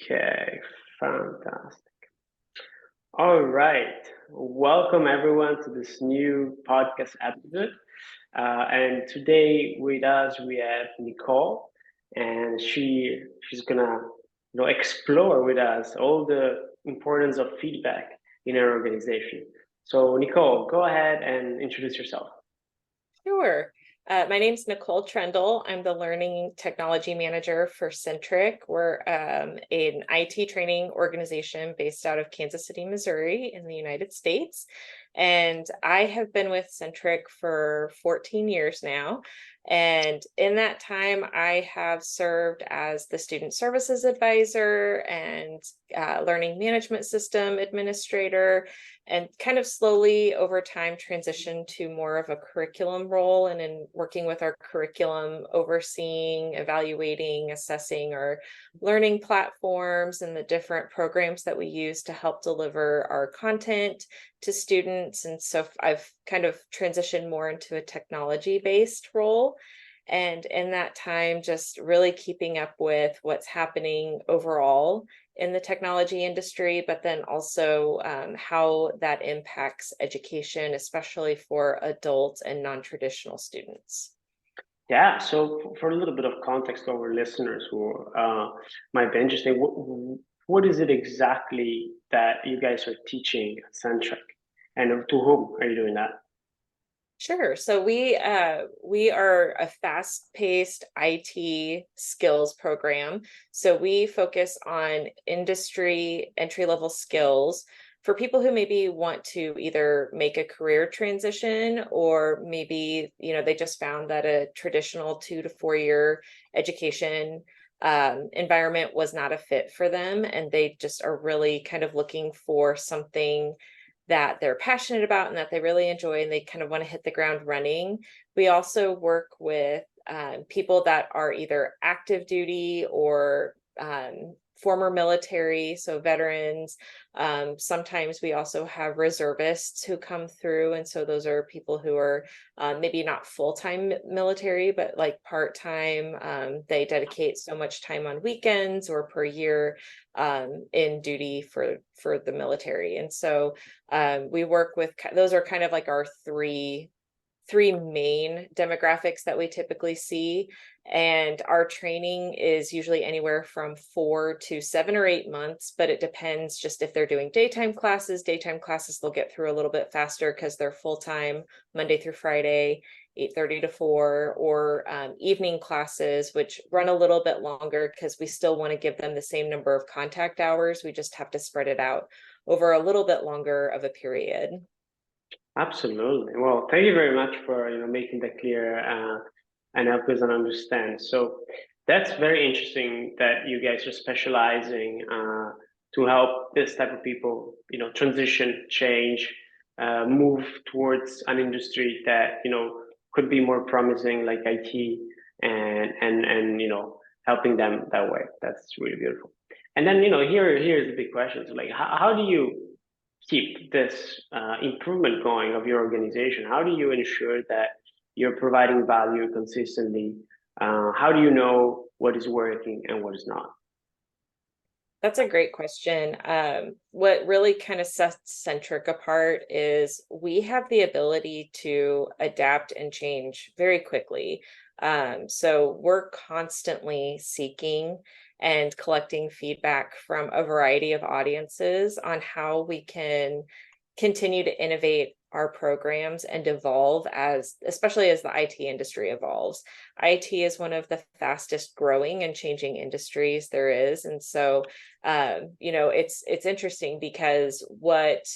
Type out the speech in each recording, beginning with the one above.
Okay, fantastic. All right. Welcome everyone to this new podcast episode. And today with us we have Nicole, and she's gonna explore with us all the importance of feedback in our organization. So Nicole, go ahead and introduce yourself. Sure. My name's Nicole Trendle. I'm the Learning Technology Manager for Centric. We're an IT training organization based out of Kansas City, Missouri in the United States. And I have been with Centric for 14 years now. And in that time, I have served as the Student Services Advisor and Learning Management System Administrator, and kind of slowly over time transitioned to more of a curriculum role, and in working with our curriculum, overseeing, evaluating, assessing our learning platforms and the different programs that we use to help deliver our content to students. And so I've kind of transitioned more into a technology-based role. And in that time, just really keeping up with what's happening overall in the technology industry, but then also how that impacts education, especially for adult and non-traditional students. Yeah, so for a little bit of context to our listeners who might be interested, what is it exactly that you guys are teaching at Centric, and to whom are you doing that? Sure. So we are a fast-paced IT skills program. So we focus on industry entry-level skills for people who maybe want to either make a career transition, or maybe, they just found that a traditional 2 to 4 year education environment was not a fit for them, and they just are really kind of looking for something that they're passionate about and that they really enjoy, and they kind of want to hit the ground running. We also work with people that are either active duty or former military, so veterans. Sometimes we also have reservists who come through, and so those are people who are maybe not full-time military, but like part-time. They dedicate so much time on weekends or per year in duty for the military. And so we work with, those are kind of like our three main demographics that we typically see. And our training is usually anywhere from 4 to 7 or 8 months, but it depends just if they're doing daytime classes. Daytime classes they'll get through a little bit faster because they're full-time Monday through Friday, 8:30 to 4, or evening classes, which run a little bit longer because we still want to give them the same number of contact hours. We just have to spread it out over a little bit longer of a period. Absolutely. Well, thank you very much for making that clear and help us understand. So that's very interesting that you guys are specializing to help this type of people, transition, change, move towards an industry that could be more promising, like IT, and helping them that way. That's really beautiful. And then here's the big question. So like, how do you keep this improvement going of your organization? How do you ensure that you're providing value consistently? How do you know what is working and what is not? That's a great question. What really kind of sets Centric apart is we have the ability to adapt and change very quickly. So we're constantly seeking and collecting feedback from a variety of audiences on how we can continue to innovate our programs and evolve, especially as the IT industry evolves. IT is one of the fastest growing and changing industries there is. And so it's interesting because what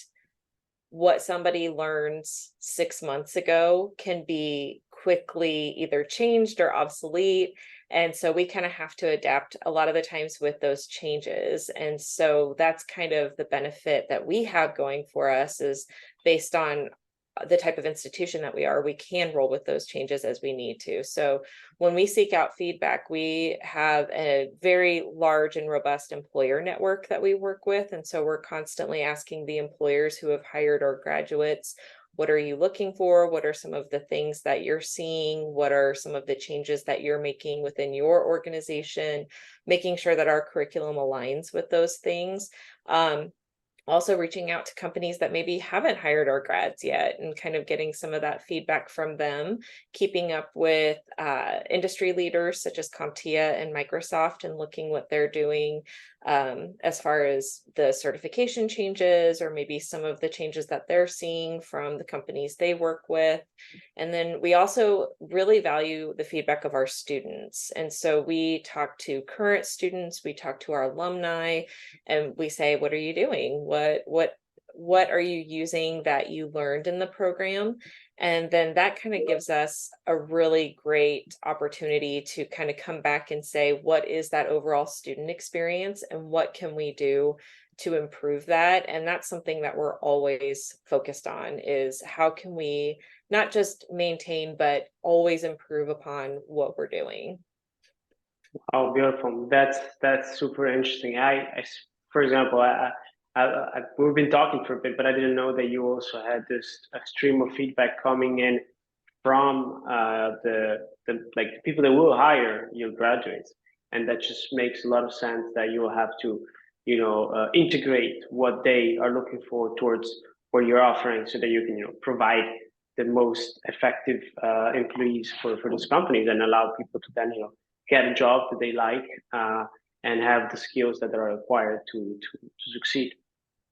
somebody learns 6 months ago can be quickly either changed or obsolete. And so we kind of have to adapt a lot of the times with those changes. And so that's kind of the benefit that we have going for us, is based on the type of institution that we are, we can roll with those changes as we need to. So when we seek out feedback, we have a very large and robust employer network that we work with. And so we're constantly asking the employers who have hired our graduates, what are you looking for? What are some of the things that you're seeing? What are some of the changes that you're making within your organization? Making sure that our curriculum aligns with those things. Also reaching out to companies that maybe haven't hired our grads yet and kind of getting some of that feedback from them, keeping up with industry leaders such as CompTIA and Microsoft and looking what they're doing as far as the certification changes or maybe some of the changes that they're seeing from the companies they work with. And then we also really value the feedback of our students. And so we talk to current students, we talk to our alumni, and we say, what are you doing? What are you using that you learned in the program? And then that kind of gives us a really great opportunity to kind of come back and say, what is that overall student experience and what can we do to improve that? And that's something that we're always focused on, is how can we not just maintain, but always improve upon what we're doing. Oh, beautiful. That's super interesting. For example, we've been talking for a bit, but I didn't know that you also had this stream of feedback coming in from the like the people that will hire your graduates, and that just makes a lot of sense that you will have to, integrate what they are looking for towards what you're offering, so that you can, provide the most effective employees for those companies and allow people to then, get a job that they like and have the skills that are required to succeed.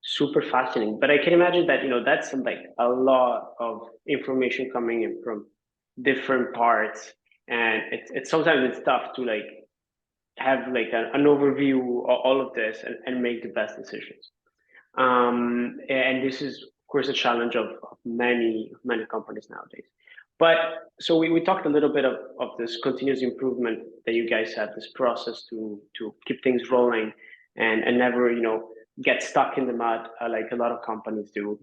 Super fascinating. But I can imagine that, that's like a lot of information coming in from different parts. And it's sometimes it's tough to like have like an overview of all of this and make the best decisions. And this is, of course, a challenge of many companies nowadays. But so we talked a little bit of this continuous improvement that you guys have, this process to keep things rolling and never, get stuck in the mud like a lot of companies do.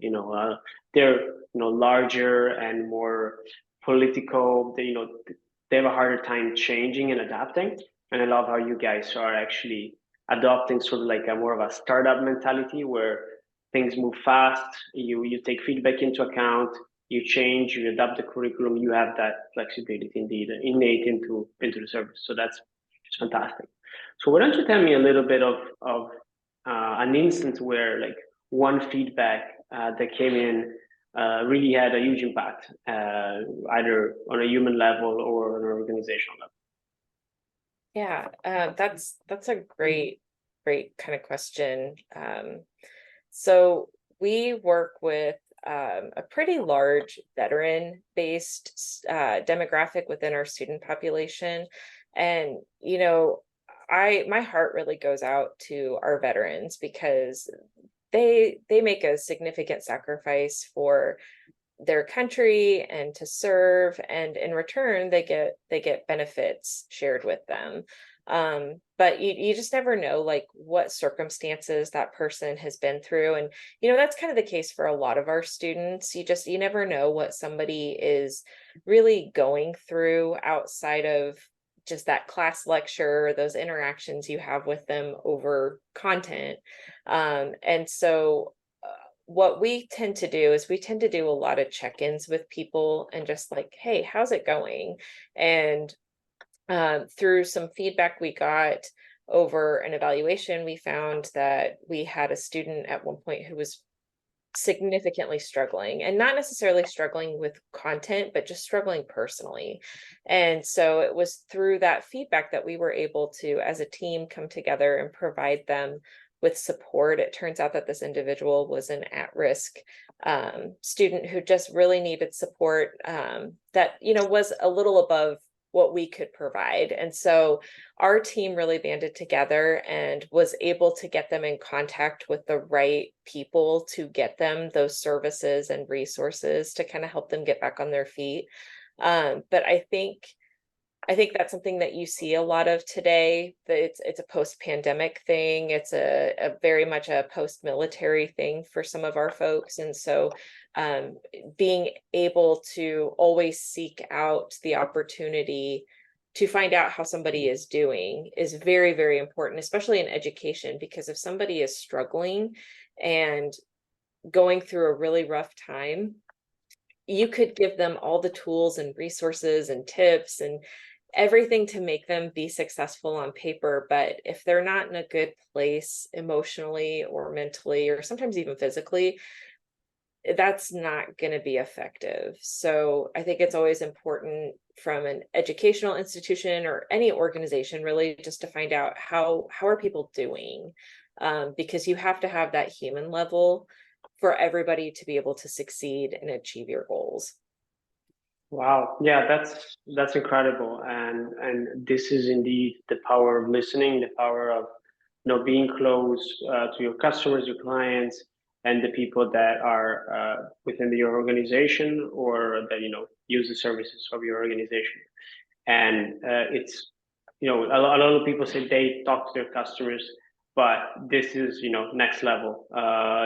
They're, larger and more political. They have a harder time changing and adapting. And I love how you guys are actually adopting sort of like a more of a startup mentality where things move fast. You take feedback into account, you change, you adapt the curriculum, you have that flexibility indeed innate into the service. So that's just fantastic. So why don't you tell me a little bit of an instance where like one feedback that came in really had a huge impact, either on a human level or on an organizational level. Yeah, that's a great kind of question. So we work with a pretty large veteran-based demographic within our student population, and my heart really goes out to our veterans because they make a significant sacrifice for their country and to serve, and in return they get benefits shared with them. But you just never know like what circumstances that person has been through, and that's kind of the case for a lot of our students. You never know what somebody is really going through outside of just that class lecture, those interactions you have with them over content. And so what we tend to do is we tend to do a lot of check-ins with people and just like, hey, how's it going? And through some feedback we got over an evaluation, we found that we had a student at one point who was significantly struggling, and not necessarily struggling with content, but just struggling personally. And so it was through that feedback that we were able to, as a team, come together and provide them with support. It turns out that this individual was an at-risk student who just really needed support that was a little above what we could provide. And so our team really banded together and was able to get them in contact with the right people to get them those services and resources to kind of help them get back on their feet. But I think that's something that you see a lot of today. That it's a post-pandemic thing. It's a very much a post-military thing for some of our folks. And so being able to always seek out the opportunity to find out how somebody is doing is very, very important, especially in education, because if somebody is struggling and going through a really rough time, you could give them all the tools and resources and tips and everything to make them be successful on paper, but if they're not in a good place emotionally or mentally or sometimes even physically, that's not going to be effective. So I think it's always important from an educational institution or any organization really just to find out how are people doing, because you have to have that human level for everybody to be able to succeed and achieve your goals. Wow. Yeah, that's incredible. And this is indeed the power of listening, the power of being close to your customers, your clients, and the people that are within your organization or that use the services of your organization. And it's a lot of people say they talk to their customers, but this is next level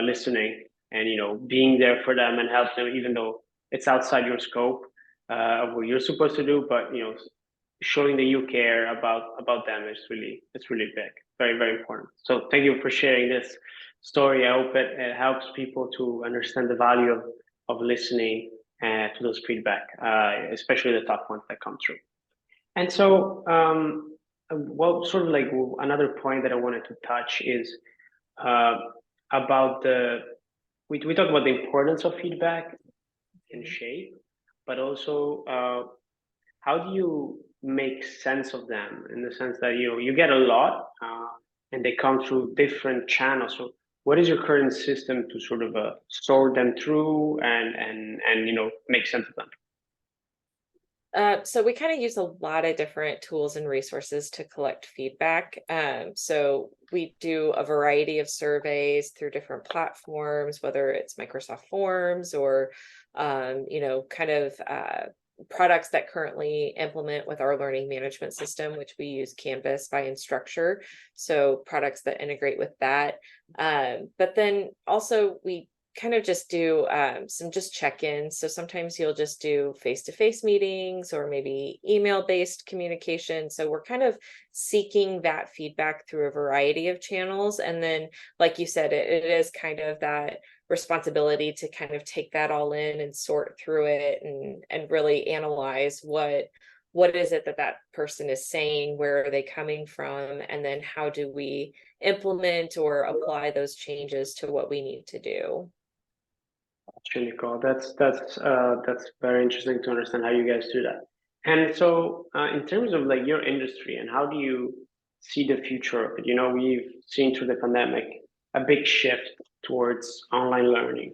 listening and being there for them and help them even though it's outside your scope of what you're supposed to do, but showing that you care about them is really big, very very important. So thank you for sharing this story. I hope it helps people to understand the value of listening to those feedback, especially the tough ones that come through. And so, well, sort of like another point that I wanted to touch is uh, about we talk about the importance of feedback and shape, but also how do you make sense of them in the sense that you get a lot and they come through different channels. So, what is your current system to sort of sort them through and make sense of them? So we kind of use a lot of different tools and resources to collect feedback. So we do a variety of surveys through different platforms, whether it's Microsoft Forms or, kind of products that currently implement with our learning management system, which we use Canvas by Instructure. So products that integrate with that. But then also we kind of just do some just check-ins. So sometimes you'll just do face-to-face meetings or maybe email-based communication. So we're kind of seeking that feedback through a variety of channels. And then, like you said, it is kind of that responsibility to kind of take that all in and sort through it and really analyze what is it that that person is saying, where are they coming from, and then how do we implement or apply those changes to what we need to do. Really cool. That's very interesting to understand how you guys do that. And so, in terms of like your industry and how do you see the future of it? We've seen through the pandemic a big shift towards online learning,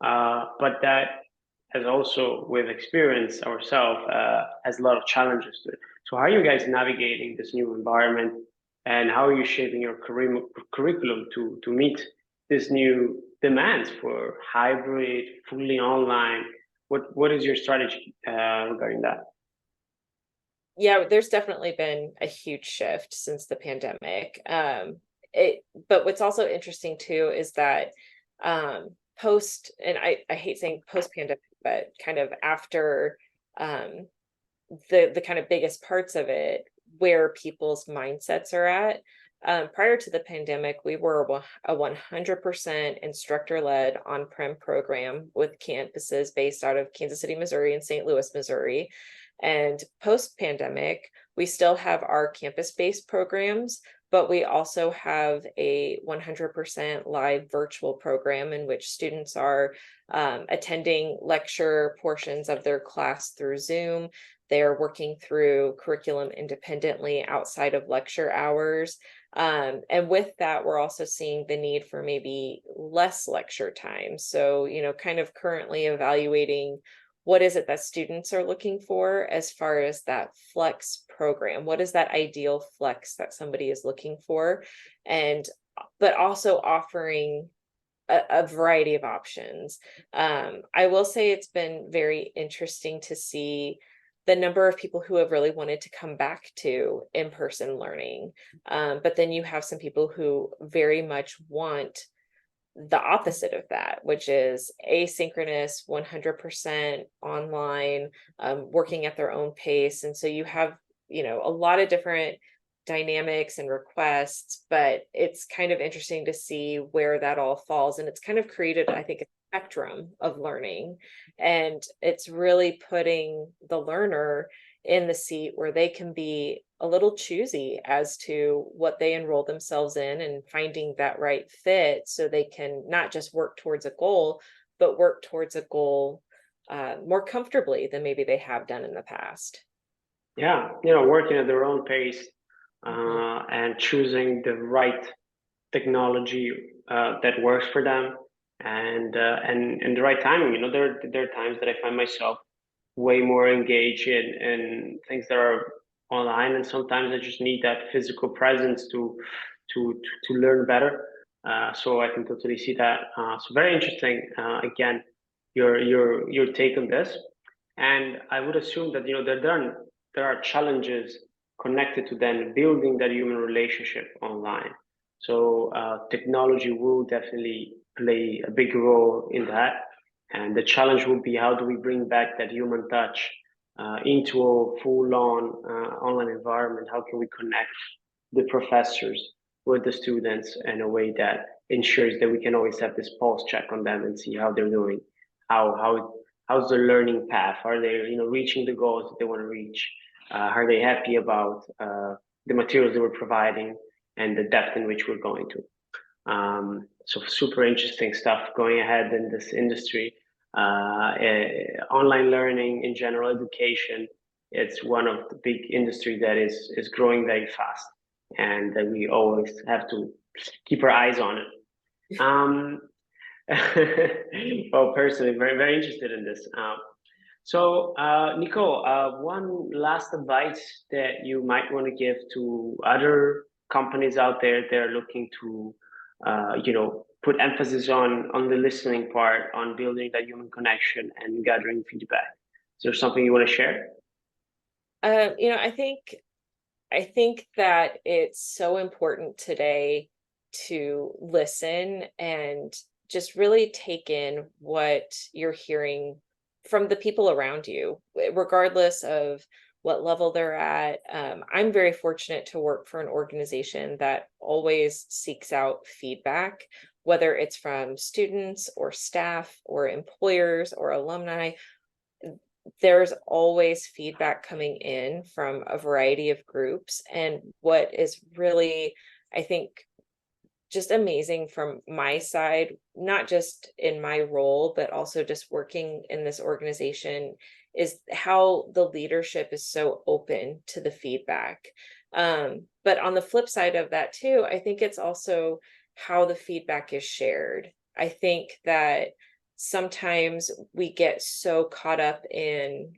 but that has also, with experience ourselves, has a lot of challenges to it. So, how are you guys navigating this new environment, and how are you shaping your curriculum to meet this new demands for hybrid, fully online? What is your strategy regarding that? Yeah, there's definitely been a huge shift since the pandemic. But what's also interesting too is that post, and I hate saying post pandemic, but kind of after um, the kind of biggest parts of it, where people's mindsets are at. Prior to the pandemic, we were a 100% instructor-led on-prem program with campuses based out of Kansas City, Missouri and St. Louis, Missouri. And post-pandemic, we still have our campus-based programs, but we also have a 100% live virtual program in which students are attending lecture portions of their class through Zoom. They're working through curriculum independently outside of lecture hours. And with that, we're also seeing the need for maybe less lecture time. So, kind of currently evaluating what is it that students are looking for as far as that flex program. What is that ideal flex that somebody is looking for? And but also offering a variety of options. I will say it's been very interesting to see the number of people who have really wanted to come back to in-person learning. But then you have some people who very much want the opposite of that, which is asynchronous, 100% online, working at their own pace. And so you have, a lot of different dynamics and requests, but it's kind of interesting to see where that all falls. And it's kind of created, I think, spectrum of learning. And it's really putting the learner in the seat where they can be a little choosy as to what they enroll themselves in and finding that right fit so they can not just work towards a goal, but work towards a goal more comfortably than maybe they have done in the past. Yeah, working at their own pace, Mhm. and choosing the right technology that works for them, and the right timing. There are times that I find myself way more engaged in things that are online, and sometimes I just need that physical presence to learn better. So I can totally see that. So very interesting. Again, your take on this, and I would assume that there are challenges connected to then building that human relationship online. So technology will definitely play a big role in that. And the challenge will be, how do we bring back that human touch into a full-on online environment? How can we connect the professors with the students in a way that ensures that we can always have this pulse check on them and see how they're doing, how's the learning path? Are they reaching the goals that they want to reach? Are they happy about the materials that we're providing and the depth in which we're going to? So super interesting stuff going ahead in this industry. Online learning in general education, it's one of the big industry that is growing very fast, and that we always have to keep our eyes on it. Um, well, personally, very very interested in this. Nicole, one last advice that you might want to give to other companies out there that are looking to, put emphasis on the listening part, on building that human connection and gathering feedback. Is there something you want to share? I think that it's so important today to listen and just really take in what you're hearing from the people around you, regardless of what level they're at. I'm very fortunate to work for an organization that always seeks out feedback, whether it's from students or staff or employers or alumni. There's always feedback coming in from a variety of groups. And what is really, I think, just amazing from my side, not just in my role, but also just working in this organization, is how the leadership is so open to the feedback. But on the flip side of that, too, I think it's also how the feedback is shared. I think that sometimes we get so caught up in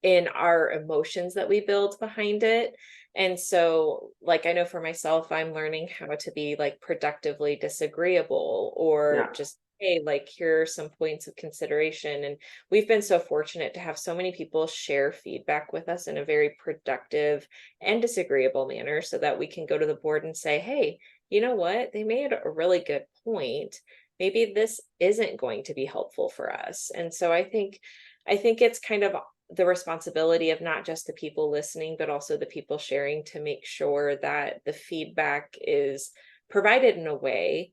our emotions that we build behind it. And so, like, I know for myself, I'm learning how to be like productively disagreeable, or Yeah. just, hey, like, here are some points of consideration. And we've been so fortunate to have so many people share feedback with us in a very productive and disagreeable manner so that we can go to the board and say, hey, you know what? They made a really good point. Maybe this isn't going to be helpful for us. And so I think it's kind of the responsibility of not just the people listening, but also the people sharing, to make sure that the feedback is provided in a way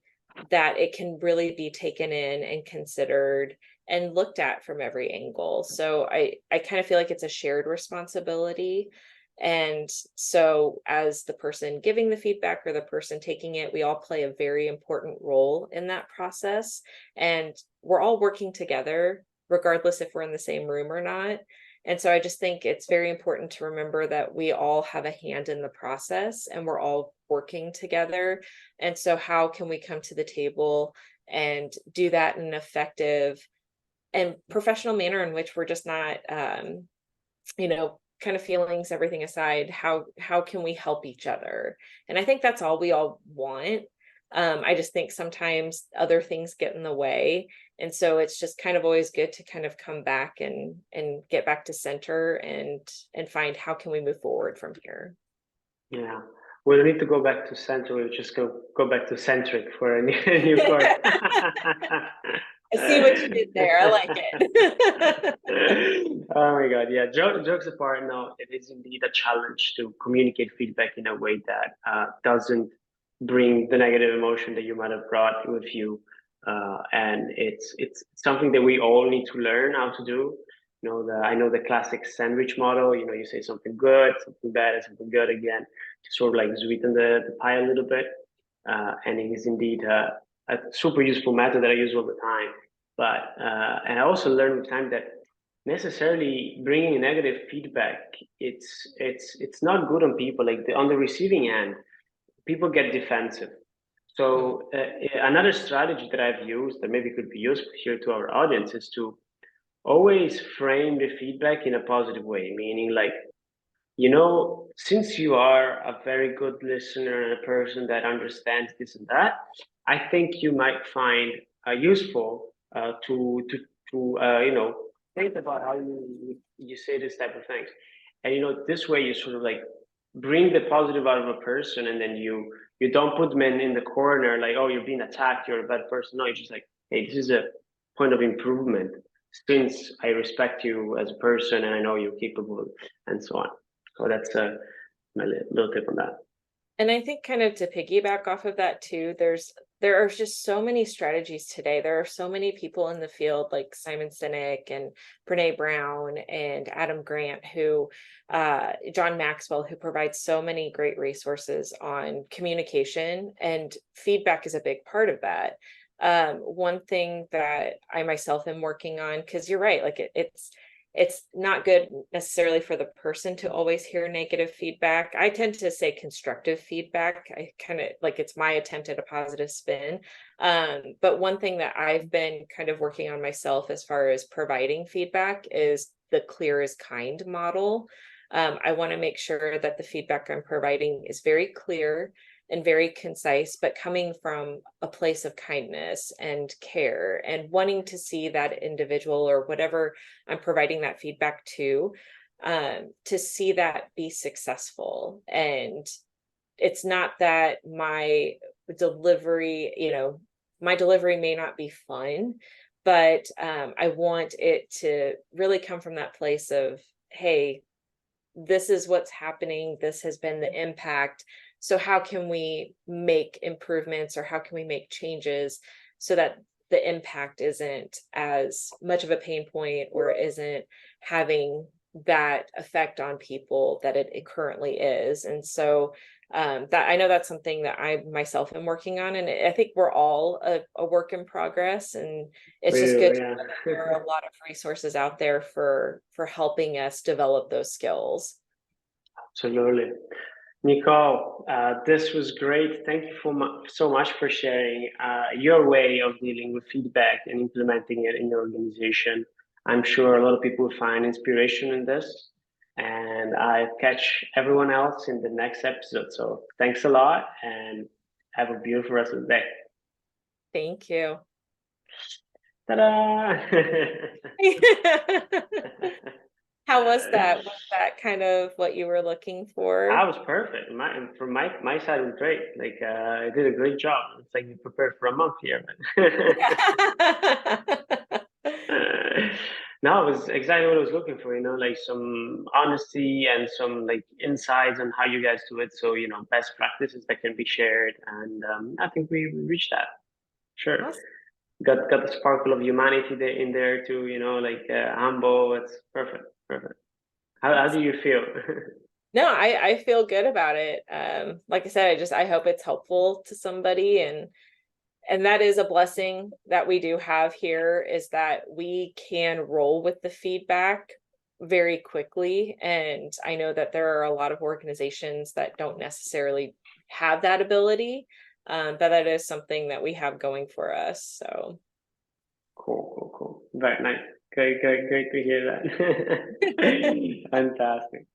that it can really be taken in and considered and looked at from every angle. So I kind of feel like it's a shared responsibility. And so, as the person giving the feedback or the person taking it, we all play a very important role in that process. And we're all working together, regardless if we're in the same room or not. And so I just think it's very important to remember that we all have a hand in the process and we're all working together. And so, how can we come to the table and do that in an effective and professional manner in which we're just not, kind of feelings, everything aside, how can we help each other? And I think that's all we all want. I just think sometimes other things get in the way. And so it's just kind of always good to kind of come back and get back to center and find how can we move forward from here. Yeah. We don't need to go back to Centric. We'll just go back to Centric for a new, a new course. I see what you did there. I like it. Oh my God. Yeah. Jokes apart, no, it is indeed a challenge to communicate feedback in a way that doesn't bring the negative emotion that you might have brought with you and it's something that we all need to learn how to do. I know the classic sandwich model. You say something good, something bad, and something good again to sort of like sweeten the pie a little bit. And it is indeed a super useful method that I use all the time. But and I also learned with time that necessarily bringing negative feedback, it's not good on people. Like on the receiving end, people get defensive. So another strategy that I've used that maybe could be useful here to our audience is to always frame the feedback in a positive way, meaning like, since you are a very good listener and a person that understands this and that, I think you might find useful to think about how you say this type of things, and this way you sort of like bring the positive out of a person, and then you don't put them in the corner like, oh, you're being attacked, you're a bad person. No, you're just like, hey, this is a point of improvement since I respect you as a person and I know you're capable and so on. So that's my little tip on that. And I think kind of to piggyback off of that too, there are just so many strategies today. There are so many people in the field like Simon Sinek and Brene Brown and Adam Grant, who John Maxwell, who provides so many great resources on communication, and feedback is a big part of that. One thing that I myself am working on, because you're right, like it's not good necessarily for the person to always hear negative feedback. I tend to say constructive feedback. I kind of like, it's my attempt at a positive spin. But one thing that I've been kind of working on myself as far as providing feedback is the clear is kind model. I want to make sure that the feedback I'm providing is very clear and very concise, but coming from a place of kindness and care and wanting to see that individual or whatever I'm providing that feedback to see that be successful. And it's not that my delivery may not be fun, but I want it to really come from that place of, hey, this is what's happening. This has been the impact. So how can we make improvements, or how can we make changes so that the impact isn't as much of a pain point, or isn't having that effect on people that it currently is? And so that, I know that's something that I myself am working on, and I think we're all a work in progress, and it's just good to know that there are a lot of resources out there for helping us develop those skills. Absolutely. Nicole, this was great. Thank you so much for sharing your way of dealing with feedback and implementing it in your organization. I'm sure a lot of people will find inspiration in this, and I catch everyone else in the next episode. So thanks a lot, and have a beautiful rest of the day. Thank you. Ta-da! How was that? Was that kind of what you were looking for? That was perfect. From my side, it was great. Like I did a great job. It's like you prepared for a month here, but no, it was exactly what I was looking for. Like some honesty and some like insights on how you guys do it. So best practices that can be shared, and I think we reached that. Sure. Awesome. Got the sparkle of humanity in there too. Like humble. It's perfect. Perfect. How do you feel? No, I feel good about it. Like I said, I hope it's helpful to somebody, and that is a blessing that we do have here, is that we can roll with the feedback very quickly. And I know that there are a lot of organizations that don't necessarily have that ability, but that is something that we have going for us. So Cool. Very nice. Great to hear that. Fantastic.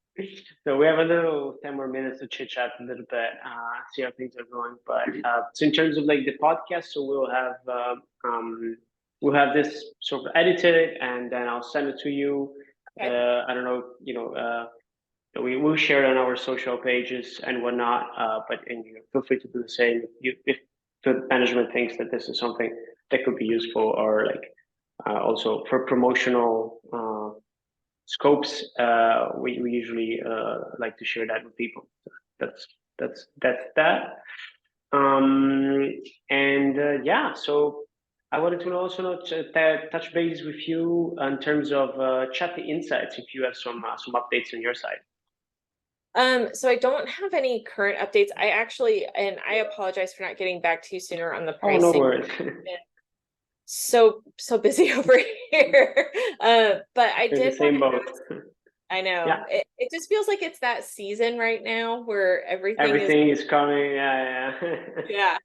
So we have a little 10 more minutes to chit chat a little bit, see how things are going. But so in terms of like the podcast, so we'll have this sort of edited, and then I'll send it to you. okay. I don't know, we will share it on our social pages and whatnot. But feel free to do the same if the management thinks that this is something that could be useful, or like also for promotional scopes. We usually like to share that with people. That's that. And yeah, so I wanted to also touch base with you in terms of Chatty insights, if you have some updates on your side. So I don't have any current updates. And I apologize for not getting back to you sooner on the Oh, no pricing. worries. So busy over here. But I We're in the did want same to boat. ask, I know Yeah, it just feels like it's that season right now where everything is, everything is coming. Yeah, yeah.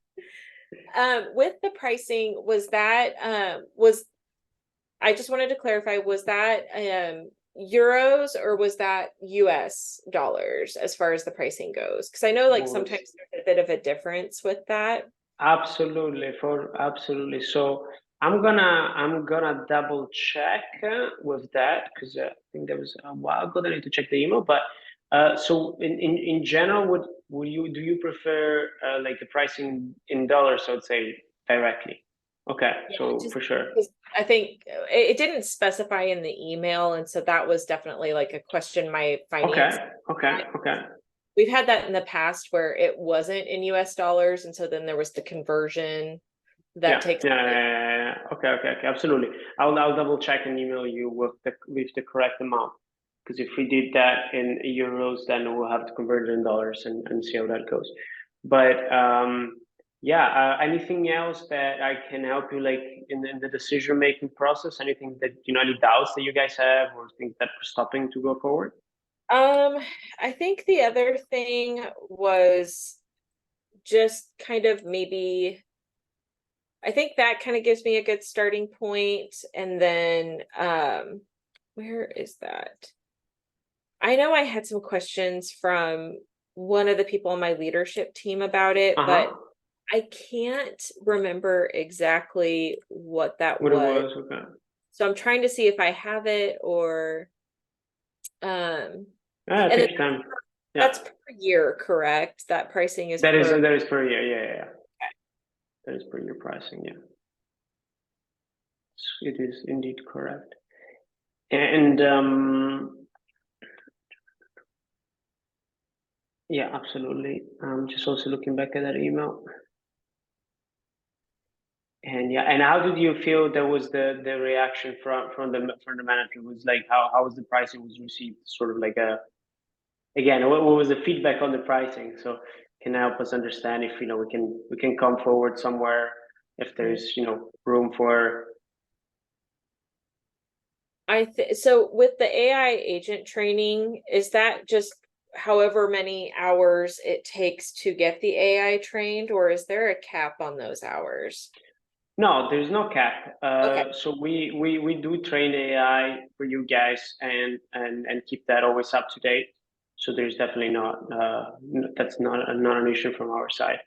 yeah. With the pricing, was I just wanted to clarify, was that euros or was that US dollars as far as the pricing goes? Because I know like Was sometimes there's a bit of a difference with that. absolutely. So I'm gonna double check with that because I think that was a while ago that I need to check the email. But so in general, would you do you prefer like the pricing in dollars? I would say directly. Okay, Yeah, so just for sure. because I think it didn't specify in the email, and so that was definitely like a question my Okay, finance. okay. We've had that in the past where it wasn't in US dollars, and so then there was the conversion that Yeah, takes yeah, place. yeah, yeah, yeah. Okay, absolutely. I'll double check and email you with the correct amount. Because if we did that in euros, then we'll have to convert it in dollars and see how that goes. But yeah, anything else that I can help you like in the decision making process? Anything that any doubts that you guys have or things that are stopping to go forward? Um, I think the other thing was just kind of maybe I think that kind of gives me a good starting point. And then where is that? I know I had some questions from one of the people on my leadership team about it, but Uh-huh. I can't remember exactly what that What it was. was, okay. So I'm trying to see if I have it or um Yeah, and then take your time. Yeah. that's per year, correct? That pricing is per. That is per year, yeah. That is per year pricing, yeah. It is indeed correct. And yeah, absolutely. I'm just also looking back at that email. And yeah, and how did you feel there was the reaction from the manager? Was like how was the pricing was received? Sort of like a again, what was the feedback on the pricing? So can help us understand if we can come forward somewhere if there's room for. So with the AI agent training, is that just however many hours it takes to get the AI trained, or is there a cap on those hours? No, there's no cap. Okay. So we do train AI for you guys and keep that always up to date. So there's definitely that's not an issue from our side.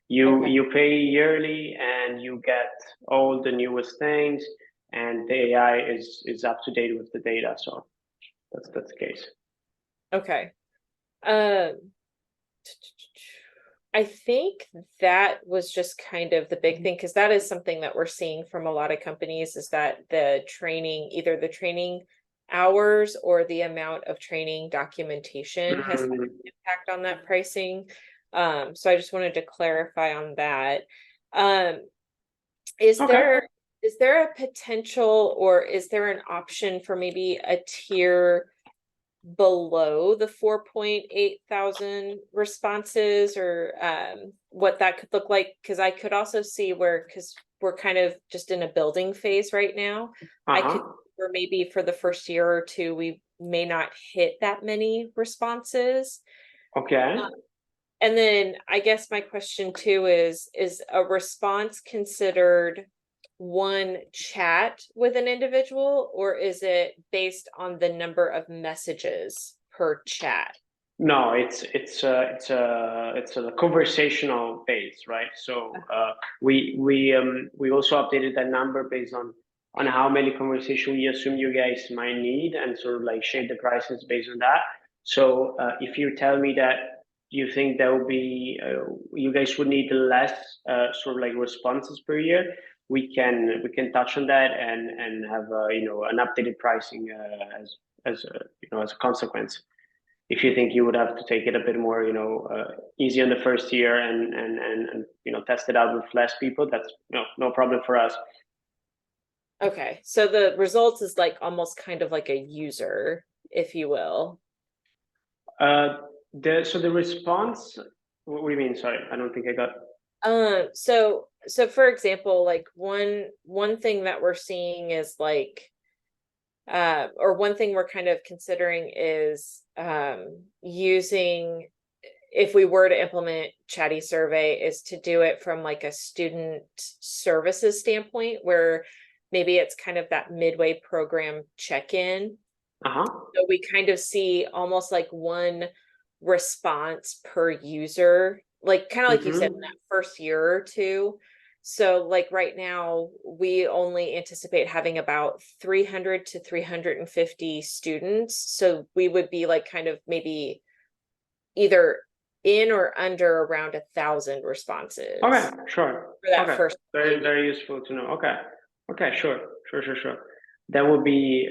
You Okay. you pay yearly and you get all the newest things, and the AI is up to date with the data. So that's the case. Okay. Um, I think that was just kind of the big thing because that is something that we're seeing from a lot of companies is that either the training hours or the amount of training documentation has had Mm, an impact on that pricing. So I just wanted to clarify on that. Um, is okay. there a potential or is there an option for maybe a tier below the 4.8 thousand responses or what that could look like? Because I could also see because we're kind of just in a building phase right now. I could, Uh-huh. or maybe for the first year or two, we may not hit that many responses. Okay. And then I guess my question too is a response considered one chat with an individual, or is it based on the number of messages per chat? No, it's a conversational base, right? So we also updated that number based on how many conversation we assume you guys might need, and sort of like shape the prices based on that. So if you tell me that you think there will be you guys would need less sort of like responses per year, we can touch on that and have an updated pricing as a consequence. If you think you would have to take it a bit more, easy on the first year and test it out with less people, that's no problem for us. Okay, so the results is like almost kind of like a user, if you will. So the response, what do you mean? Sorry, I don't think I got. So for example, like one thing that we're seeing is like or one thing we're kind of considering is using, if we were to implement Chatty survey, is to do it from like a student services standpoint, where maybe it's kind of that midway program check-in. Uh-huh. So we kind of see almost like one response per user, like kind of like you said, in Mm-hmm. that first year or two. So like right now, we only anticipate having about 300 to 350 students. So we would be like kind of maybe either in or under around 1,000 Okay, responses sure. for that Okay, first full very, year. very useful to know. Okay, okay, sure. That will be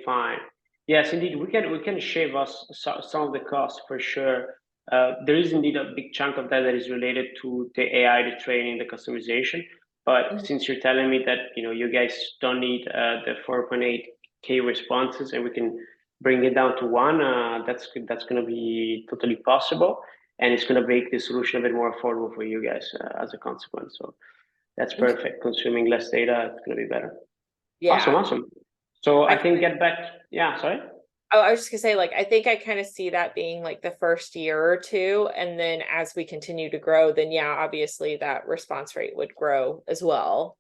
fine. Yes, indeed, we can shave us some of the costs for sure. There is indeed a big chunk of that that is related to the AI, the training, the customization. But Mhm. since you're telling me that you guys don't need the 4.8K responses, and we can bring it down to one, that's good. That's going to be totally possible, and it's going to make the solution a bit more affordable for you guys as a consequence. So that's Okay. perfect. Consuming less data, it's going to be better. Yeah. Awesome. So I I think get back. Yeah, sorry. Oh, I was just gonna say, like, I think I kind of see that being like the first year or two, and then as we continue to grow, then yeah, obviously that response rate would grow as well.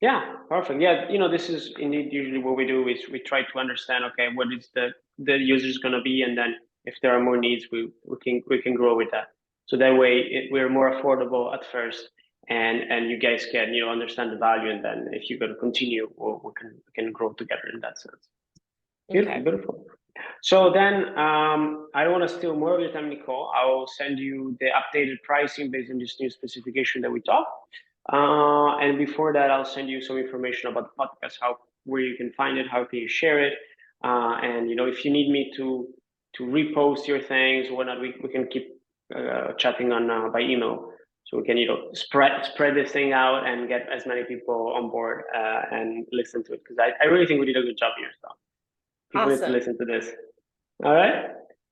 Yeah, perfect. Yeah, this is indeed usually what we do is we try to understand, okay, what is the user's going to be, and then if there are more needs, we can grow with that. So that way we're more affordable at first, and you guys can understand the value, and then if you're going to continue, we can grow together in that sense. Beautiful, Okay. beautiful. So then, I don't want to steal more of your time, Nicole. I will send you the updated pricing based on this new specification that we talked. And before that, I'll send you some information about the podcast, where you can find it, how can you share it, and if you need me to repost your things or whatnot, we can keep chatting on by email, so we can spread this thing out and get as many people on board and listen to it, because I really think we did a good job here. So people need to Awesome. listen to this. All right.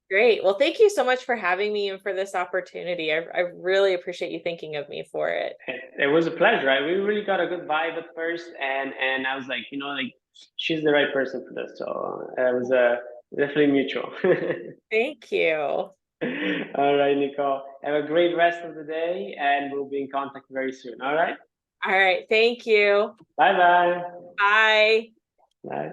Great. Well, thank you so much for having me and for this opportunity. I really appreciate you thinking of me for it. It was a pleasure. Right? We really got a good vibe at first, and I was like, like she's the right person for this. So it was definitely mutual. Thank you. All right, Nicole. Have a great rest of the day, and we'll be in contact very soon. All right. All right. Thank you. Bye bye. Bye. Bye.